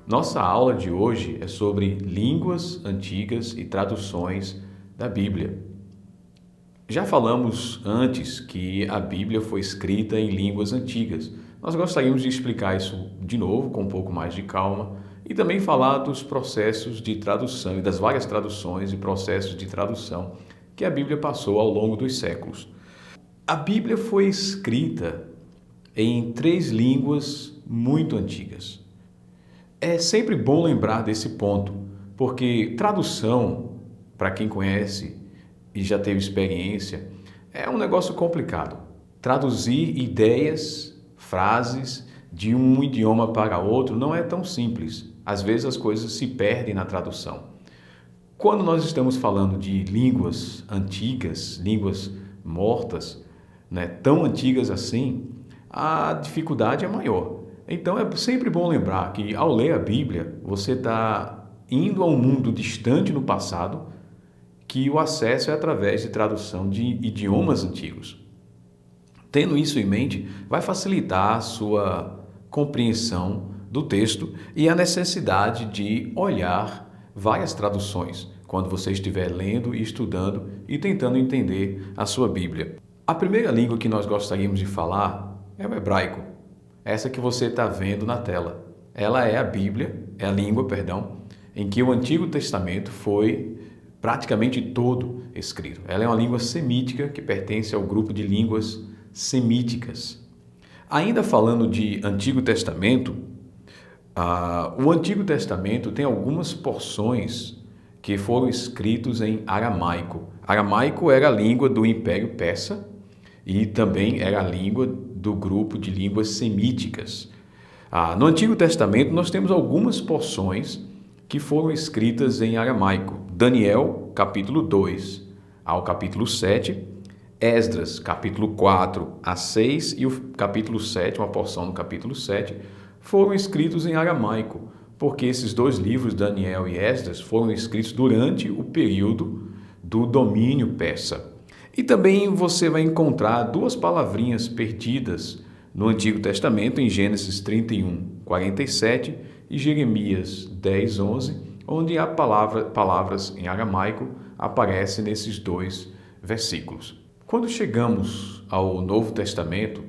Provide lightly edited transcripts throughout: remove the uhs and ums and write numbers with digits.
Nossa aula de hoje é sobre línguas antigas e traduções da Bíblia. Já falamos antes que a Bíblia foi escrita em línguas antigas. Nós gostaríamos de explicar isso de novo, com um pouco mais de calma, e também falar dos processos de tradução e das várias traduções e processos de tradução que a Bíblia passou ao longo dos séculos. A Bíblia foi escrita em 3 línguas muito antigas. É sempre bom lembrar desse ponto, porque tradução, para quem conhece e já teve experiência, é um negócio complicado. Traduzir ideias, frases de um idioma para outro não é tão simples. Às vezes as coisas se perdem na tradução. Quando nós estamos falando de línguas antigas, línguas mortas, tão antigas assim, a dificuldade é maior. Então é sempre bom lembrar que ao ler a Bíblia, você está indo a um mundo distante no passado, que o acesso é através de tradução de idiomas antigos. Tendo isso em mente, vai facilitar a sua compreensão do texto e a necessidade de olhar várias traduções quando você estiver lendo e estudando e tentando entender a sua Bíblia. A primeira língua que nós gostaríamos de falar é o hebraico, essa que você está vendo na tela. Ela é a Bíblia, é a língua, em que o Antigo Testamento foi praticamente todo escrito. Ela é uma língua semítica que pertence ao grupo de línguas semíticas. Ainda falando de Antigo Testamento, o Antigo Testamento tem algumas porções que foram escritos em aramaico. Aramaico era a língua do Império Persa e também era a língua do grupo de línguas semíticas. No Antigo Testamento nós temos algumas porções que foram escritas em aramaico. Daniel, capítulo 2 ao capítulo 7, Esdras, capítulo 4 a 6 e o capítulo 7, uma porção do capítulo 7, foram escritos em aramaico, porque esses 2 livros, Daniel e Esdras, foram escritos durante o período do domínio persa. E também você vai encontrar 2 palavrinhas perdidas no Antigo Testamento, em Gênesis 31, 47 e Jeremias 10, 11, onde a palavras em aramaico aparecem nesses 2 versículos. Quando chegamos ao Novo Testamento,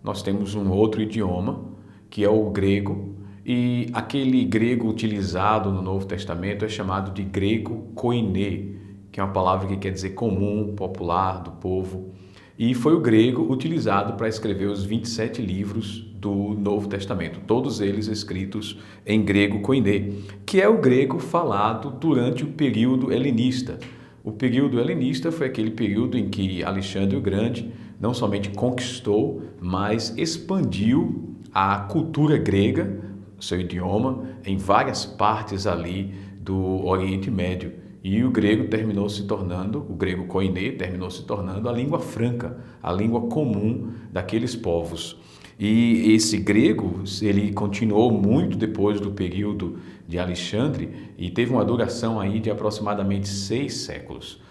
nós temos um outro idioma, que é o grego, e aquele grego utilizado no Novo Testamento é chamado de grego koiné, que é uma palavra que quer dizer comum, popular, do povo. E foi o grego utilizado para escrever os 27 livros do Novo Testamento, todos eles escritos em grego koiné, que é o grego falado durante o período helenista. O período helenista foi aquele período em que Alexandre o Grande não somente conquistou, mas expandiu a cultura grega, seu idioma, em várias partes ali do Oriente Médio. E o grego o grego koiné terminou se tornando a língua franca, a língua comum daqueles povos. E esse grego, ele continuou muito depois do período de Alexandre e teve uma duração aí de aproximadamente 6 séculos,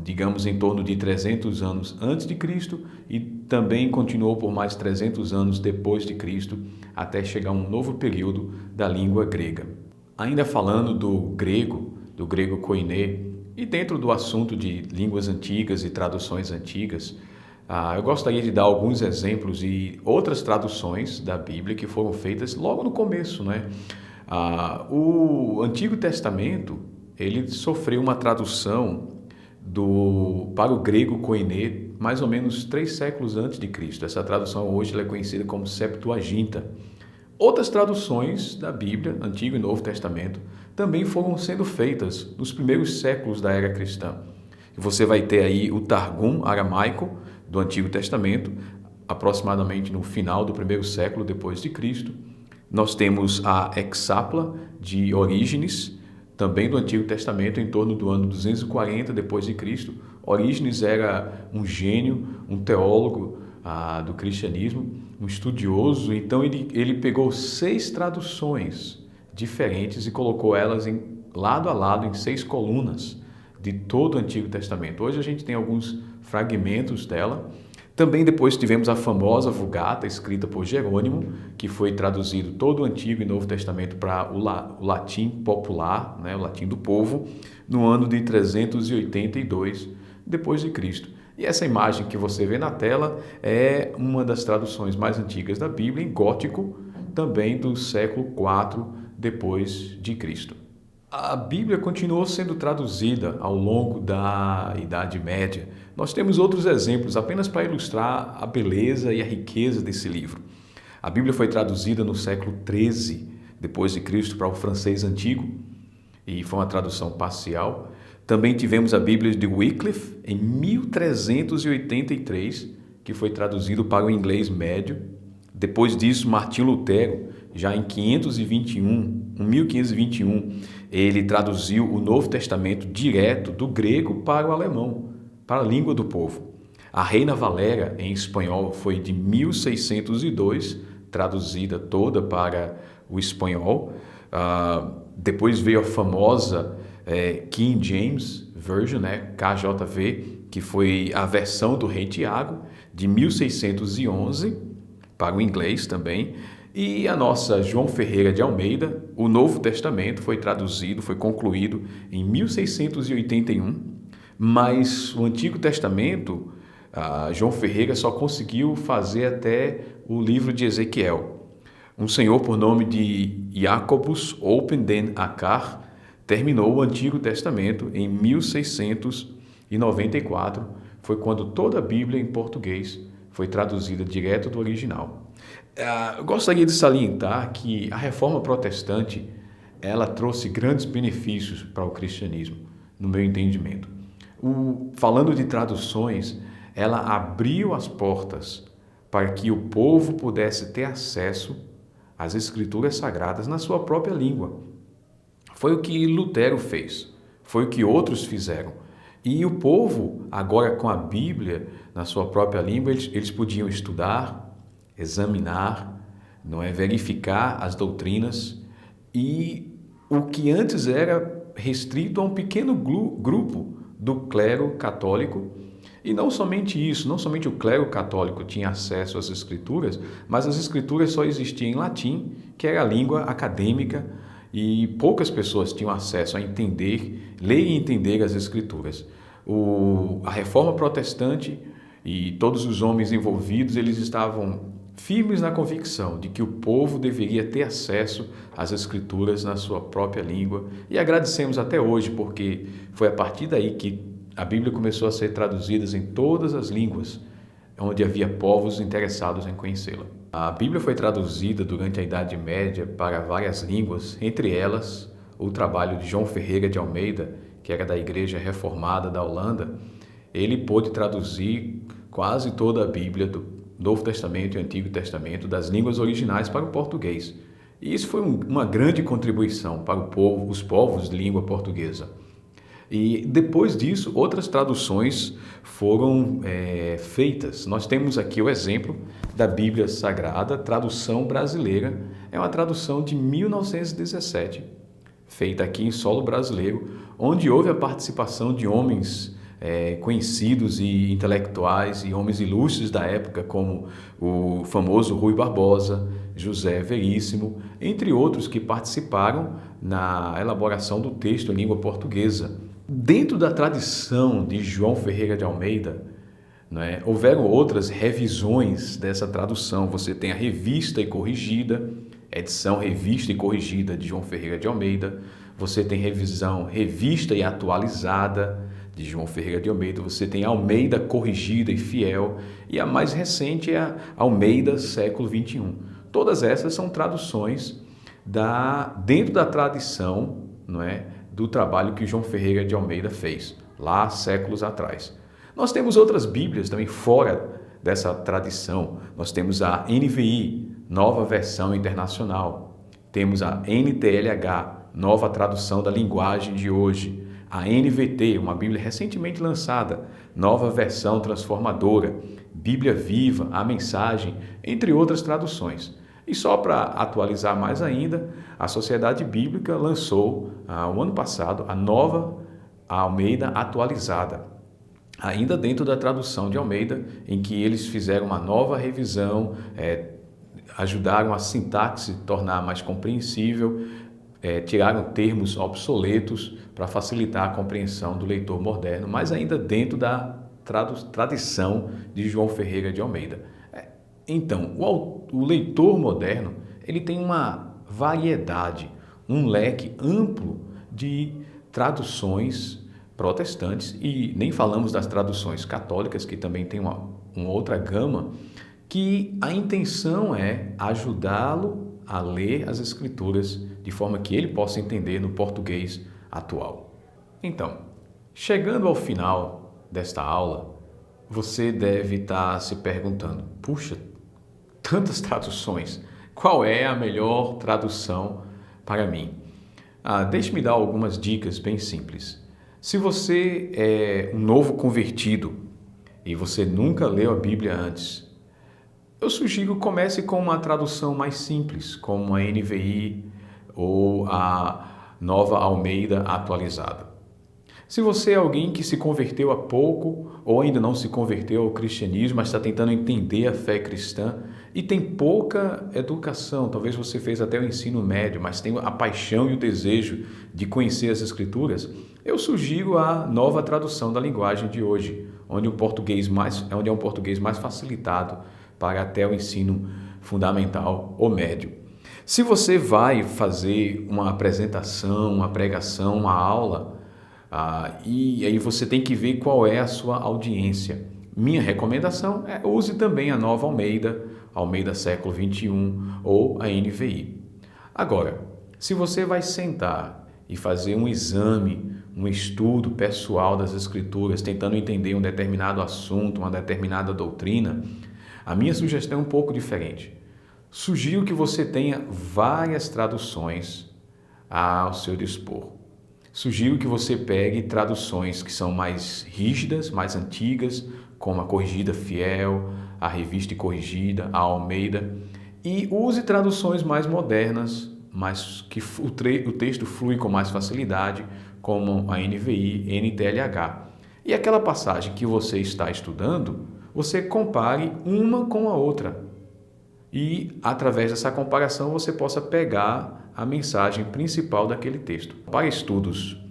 digamos em torno de 300 anos antes de Cristo e também continuou por mais 300 anos depois de Cristo, até chegar um novo período da língua grega. Ainda falando do grego koiné, e dentro do assunto de línguas antigas e traduções antigas, eu gostaria de dar alguns exemplos e outras traduções da Bíblia que foram feitas logo no começo, O Antigo Testamento, ele sofreu uma tradução para o grego koiné mais ou menos 3 séculos antes de Cristo. Essa tradução hoje ela é conhecida como Septuaginta. Outras traduções da Bíblia, Antigo e Novo Testamento, também foram sendo feitas nos primeiros séculos da era cristã. Você vai ter aí o Targum aramaico do Antigo Testamento, aproximadamente no final do 1º século depois de Cristo. Nós temos a Hexapla de Orígenes, também do Antigo Testamento, em torno do ano 240 depois de Cristo. Orígenes era um gênio, um teólogo do cristianismo, um estudioso. Então ele pegou 6 traduções diferentes e colocou elas lado a lado em 6 colunas de todo o Antigo Testamento. Hoje a gente tem alguns fragmentos dela, Também depois tivemos a famosa Vulgata, escrita por Jerônimo, que foi traduzido todo o Antigo e Novo Testamento para o latim popular, né, o latim do povo, no ano de 382 depois de Cristo. E essa imagem que você vê na tela é uma das traduções mais antigas da Bíblia, em gótico, também do século IV depois de Cristo. A Bíblia continuou sendo traduzida ao longo da Idade Média. Nós temos outros exemplos apenas para ilustrar a beleza e a riqueza desse livro. A Bíblia foi traduzida no século XIII depois de Cristo para o francês antigo e foi uma tradução parcial. Também tivemos a Bíblia de Wycliffe em 1383, que foi traduzido para o inglês médio. Depois disso, Martinho Lutero, já em 1521, ele traduziu o Novo Testamento direto do grego para o alemão, para a língua do povo. A Reina Valéria, em espanhol, foi de 1602, traduzida toda para o espanhol. Depois veio a famosa King James Version, né, KJV, que foi a versão do Rei Tiago, de 1611, para o inglês também. E a nossa João Ferreira de Almeida, o Novo Testamento, foi traduzido, foi concluído em 1681, mas o Antigo Testamento, João Ferreira só conseguiu fazer até o livro de Ezequiel. Um senhor por nome de Jacobus Open den Akar terminou o Antigo Testamento em 1694, foi quando toda a Bíblia em português foi traduzida direto do original. Eu gostaria de salientar que a Reforma Protestante ela trouxe grandes benefícios para o cristianismo, no meu entendimento. Falando de traduções, ela abriu as portas para que o povo pudesse ter acesso às Escrituras Sagradas na sua própria língua. Foi o que Lutero fez, foi o que outros fizeram. E o povo, agora com a Bíblia na sua própria língua, eles podiam estudar, examinar, verificar as doutrinas, e o que antes era restrito a um pequeno grupo do clero católico. E não somente isso, não somente o clero católico tinha acesso às escrituras, mas as escrituras só existiam em latim, que era a língua acadêmica, e poucas pessoas tinham acesso a entender, ler e entender as escrituras. A Reforma Protestante e todos os homens envolvidos, eles estavam firmes na convicção de que o povo deveria ter acesso às Escrituras na sua própria língua, e agradecemos até hoje, porque foi a partir daí que a Bíblia começou a ser traduzida em todas as línguas, onde havia povos interessados em conhecê-la. A Bíblia foi traduzida durante a Idade Média para várias línguas, entre elas o trabalho de João Ferreira de Almeida, que era da Igreja Reformada da Holanda. Ele pôde traduzir quase toda a Bíblia do Novo Testamento e Antigo Testamento das línguas originais para o português. E isso foi uma grande contribuição para os povos de língua portuguesa. E depois disso, outras traduções foram feitas. Nós temos aqui o exemplo da Bíblia Sagrada, tradução brasileira. É uma tradução de 1917, feita aqui em solo brasileiro, onde houve a participação de homens conhecidos e intelectuais e homens ilustres da época, como o famoso Rui Barbosa, José Veríssimo, entre outros que participaram na elaboração do texto em língua portuguesa. Dentro da tradição de João Ferreira de Almeida, houveram outras revisões dessa tradução. Você tem a Revista e Corrigida, edição Revista e Corrigida de João Ferreira de Almeida. Você tem revisão Revista e Atualizada de João Ferreira de Almeida. Você tem Almeida Corrigida e Fiel, e a mais recente é a Almeida Século XXI. Todas essas são traduções dentro da tradição, do trabalho que João Ferreira de Almeida fez, lá séculos atrás. Nós temos outras Bíblias também fora dessa tradição. Nós temos a NVI, Nova Versão Internacional. Temos a NTLH, Nova Tradução da Linguagem de Hoje. A NVT, uma Bíblia recentemente lançada, Nova Versão Transformadora. Bíblia Viva, A Mensagem, entre outras traduções. E só para atualizar mais ainda, a Sociedade Bíblica lançou, o ano passado, a nova Almeida Atualizada. ainda dentro da tradução de Almeida, em que eles fizeram uma nova revisão, ajudaram a sintaxe tornar mais compreensível, tiraram termos obsoletos para facilitar a compreensão do leitor moderno, mas ainda dentro da tradição de João Ferreira de Almeida. Então, o leitor moderno ele tem uma variedade, um leque amplo de traduções protestantes, e nem falamos das traduções católicas, que também tem uma outra gama, que a intenção é ajudá-lo a ler as Escrituras de forma que ele possa entender no português atual. Então, chegando ao final desta aula, você deve estar se perguntando: puxa, tantas traduções, qual é a melhor tradução para mim? Deixe-me dar algumas dicas bem simples. Se você é um novo convertido e você nunca leu a Bíblia antes, eu sugiro comece com uma tradução mais simples, como a NVI ou a Nova Almeida atualizada. Se você é alguém que se converteu há pouco ou ainda não se converteu ao cristianismo, mas está tentando entender a fé cristã e tem pouca educação, talvez você fez até o ensino médio, mas tem a paixão e o desejo de conhecer as Escrituras, eu sugiro a nova tradução da linguagem de hoje, onde é um português mais facilitado para até o ensino fundamental ou médio. Se você vai fazer uma apresentação, uma pregação, uma aula, e aí você tem que ver qual é a sua audiência. Minha recomendação é use também a Nova Almeida, Almeida século XXI ou a NVI. Agora, se você vai sentar e fazer um exame, um estudo pessoal das Escrituras, tentando entender um determinado assunto, uma determinada doutrina, a minha sugestão é um pouco diferente. Sugiro que você tenha várias traduções ao seu dispor. Sugiro que você pegue traduções que são mais rígidas, mais antigas, como a Corrigida Fiel, a Revista e Corrigida, a Almeida, e use traduções mais modernas, mas que o texto flui com mais facilidade, como a NVI, NTLH. E aquela passagem que você está estudando, você compare uma com a outra. E, através dessa comparação, você possa pegar a mensagem principal daquele texto. Para estudos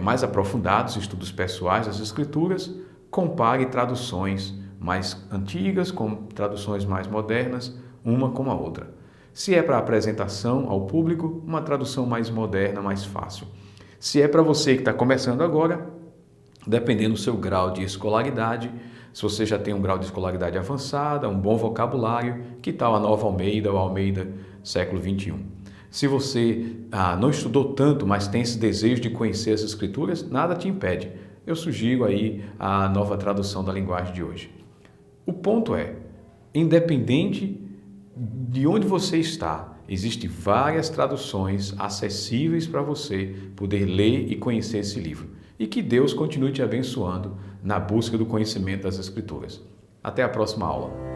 mais aprofundados, estudos pessoais das Escrituras, compare traduções mais antigas com traduções mais modernas, uma com a outra. Se é para apresentação ao público, uma tradução mais moderna, mais fácil. Se é para você que está começando agora, dependendo do seu grau de escolaridade, se você já tem um grau de escolaridade avançada, um bom vocabulário, que tal a Nova Almeida ou Almeida século XXI? Se você não estudou tanto, mas tem esse desejo de conhecer as Escrituras, nada te impede. Eu sugiro aí a nova tradução da linguagem de hoje. O ponto é, independente de onde você está, existem várias traduções acessíveis para você poder ler e conhecer esse livro. E que Deus continue te abençoando na busca do conhecimento das Escrituras. Até a próxima aula.